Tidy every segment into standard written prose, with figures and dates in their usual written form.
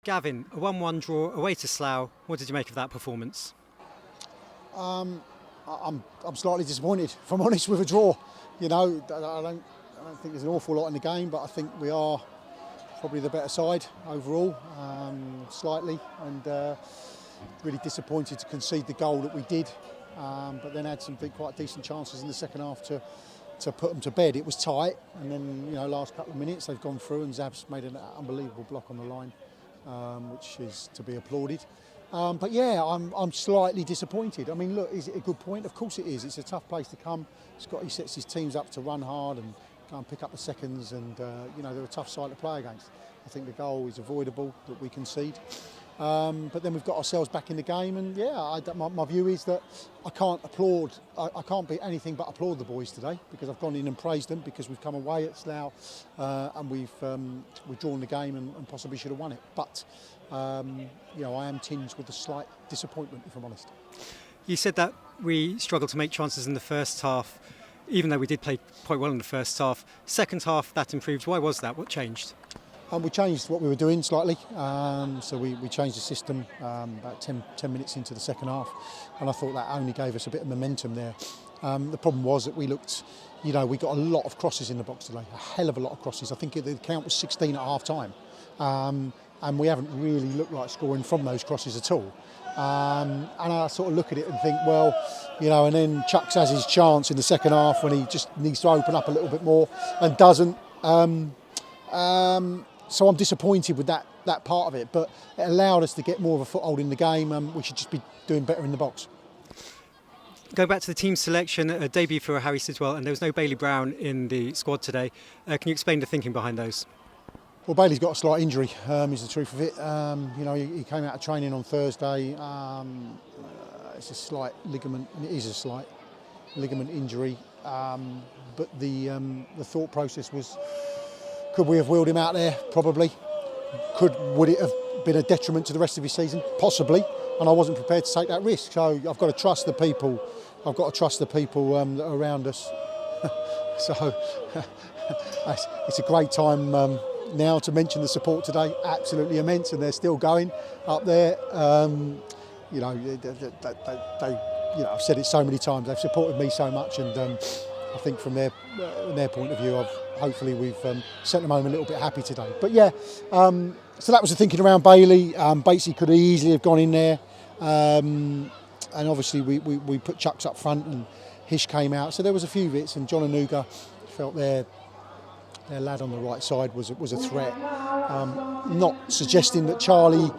Gavin, a 1-1 draw away to Slough. What did you make of that performance? I'm slightly disappointed, if I'm honest, with a draw. You know, I don't think there's an awful lot in the game, but I think we are probably the better side overall, slightly, and really disappointed to concede the goal that we did, but then had some quite decent chances in the second half to put them to bed. It was tight, and then last couple of minutes they've gone through, and Zab's made an unbelievable block on the line, which is to be applauded. But yeah, I'm slightly disappointed. I mean, look, is it a good point? Of course it is. It's a tough place to come. He sets his teams up to run hard and go and pick up the seconds, and they're a tough side to play against. I think the goal is avoidable that we concede. But then we've got ourselves back in the game, and yeah, my view is that I can't applaud. I can't be anything but applaud the boys today, because I've gone in and praised them because we've come away at Slough and we've drawn the game and possibly should have won it. But I am tinged with a slight disappointment, if I'm honest. You said that we struggled to make chances in the first half, even though we did play quite well in the first half. Second half, that improved. Why was that? What changed? We changed what we were doing slightly, so we changed the system about 10 minutes into the second half, and I thought that only gave us a bit of momentum there. The problem was that we looked, we got a lot of crosses in the box today, a hell of a lot of crosses. I think the count was 16 at half time, and we haven't really looked like scoring from those crosses at all. And I sort of look at it and think, well, and then Chucks has his chance in the second half when he just needs to open up a little bit more and doesn't. So I'm disappointed with that part of it, but it allowed us to get more of a foothold in the game. We should just be doing better in the box. Going back to the team selection, a debut for Harry Sidwell, and there was no Bailey Brown in the squad today. Can you explain the thinking behind those? Well, Bailey's got a slight injury, is the truth of it. He came out of training on Thursday. It's a slight ligament, and it is a slight ligament injury. But the thought process was, could we have wheeled him out there? Probably. Would it have been a detriment to the rest of his season? Possibly. And I wasn't prepared to take that risk. So I've got to trust the people. I've got to trust the people that are around us. So it's a great time now to mention the support today. Absolutely immense, and they're still going up there. I've said it so many times. They've supported me so much, and I think from their point of view, hopefully we've sent them home a little bit happy today. But yeah, so that was the thinking around Bailey. Batesy could easily have gone in there, and obviously we put Chucks up front and Hish came out. So there was a few bits, and John Anuga felt their lad on the right side was a threat. Not suggesting that Charlie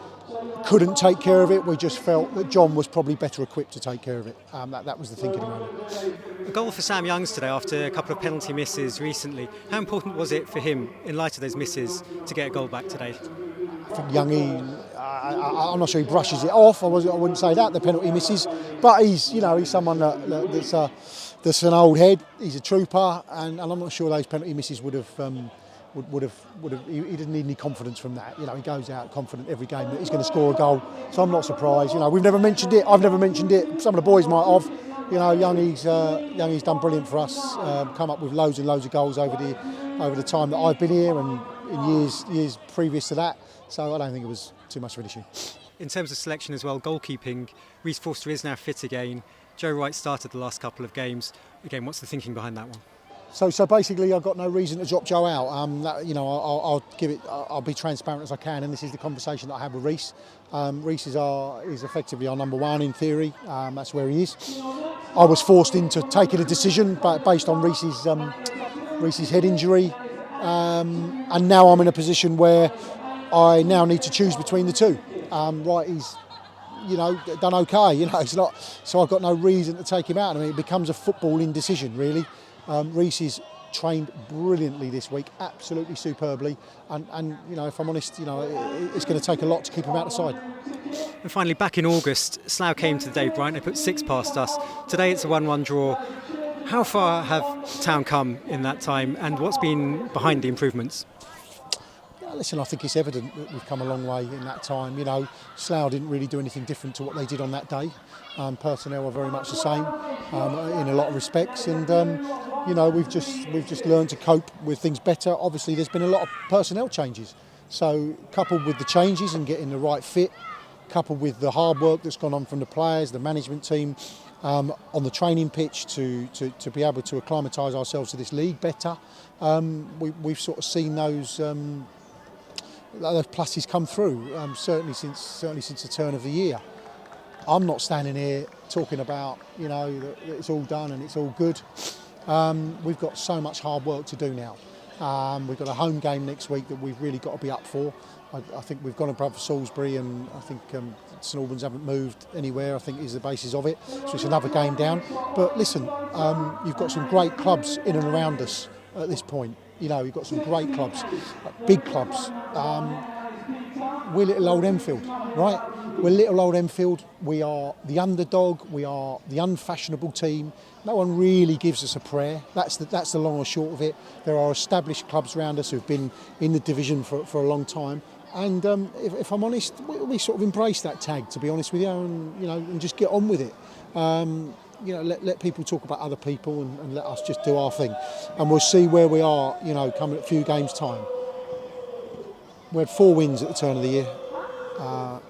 couldn't take care of it. We just felt that John was probably better equipped to take care of it. That was the thinking around it. A goal for Sam Youngs today after a couple of penalty misses recently. How important was it for him, in light of those misses, to get a goal back today? I think Youngie, I'm not sure he brushes it off. I wouldn't say that, the penalty misses, but he's someone that's an old head. He's a trooper, and I'm not sure those penalty misses would have. He didn't need any confidence from that. He goes out confident every game that he's going to score a goal. So I'm not surprised. We've never mentioned it. I've never mentioned it. Some of the boys might have. Youngie's done brilliant for us. Come up with loads and loads of goals over the time that I've been here, and in years previous to that. So I don't think it was too much of an issue. In terms of selection as well, goalkeeping, Reece Forster is now fit again. Joe Wright started the last couple of games. Again, what's the thinking behind that one? So basically, I've got no reason to drop Joe out. I'll give it. I'll be transparent as I can, and this is the conversation that I had with Reece. Reece is effectively our number one in theory. That's where he is. I was forced into taking a decision, but based on Reece's head injury, and now I'm in a position where I now need to choose between the two. Wright is, done okay. It's not. So I've got no reason to take him out. I mean, it becomes a footballing decision, really. Reece is trained brilliantly this week, absolutely superbly, and if I'm honest, it's going to take a lot to keep him out the side. And finally, back in August, Slough came to the Dave Bryant. They put 6 past us. Today it's a 1-1 draw. How far have Town come in that time, and what's been behind the improvements? Listen, I think it's evident that we've come a long way in that time. Slough didn't really do anything different to what they did on that day. Personnel are very much the same in a lot of respects, and we've just learned to cope with things better. Obviously, there's been a lot of personnel changes. So coupled with the changes and getting the right fit, coupled with the hard work that's gone on from the players, the management team, on the training pitch to be able to acclimatise ourselves to this league better, we've sort of seen those pluses come through. Certainly since the turn of the year. I'm not standing here talking about that it's all done and it's all good. We've got so much hard work to do now. We've got a home game next week that we've really got to be up for. I think we've gone above Salisbury, and I think St Albans haven't moved anywhere, I think is the basis of it. So it's another game down. But listen, you've got some great clubs in and around us at this point. You've got some great clubs, big clubs. We're little old Enfield, right? We're little old Enfield. We are the underdog. We are the unfashionable team. No one really gives us a prayer. That's the long or short of it. There are established clubs around us who've been in the division for a long time. And if I'm honest, we sort of embrace that tag, to be honest with you, and just get on with it. Let people talk about other people and let us just do our thing. And we'll see where we are, coming a few games' time. We had 4 wins at the turn of the year.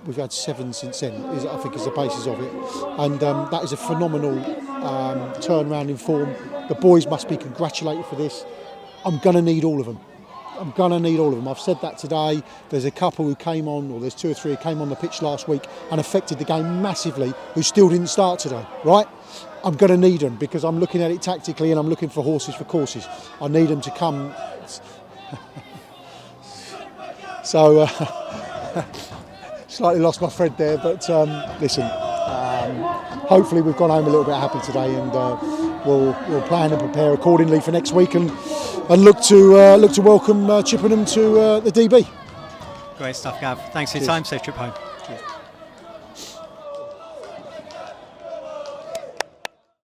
We've had 7 since then, I think is the basis of it. And that is a phenomenal turnaround in form. The boys must be congratulated for this. I'm going to need all of them. I've said that today. There's a couple who came on, or there's 2 or 3 who came on the pitch last week and affected the game massively, who still didn't start today, right? I'm going to need them because I'm looking at it tactically and I'm looking for horses for courses. I need them to come. So, slightly lost my thread there, but listen, hopefully we've gone home a little bit happy today, and we'll plan and prepare accordingly for next week, and look to welcome Chippenham to the DB. Great stuff, Gav. Thanks for your time. Safe trip home. Cheers.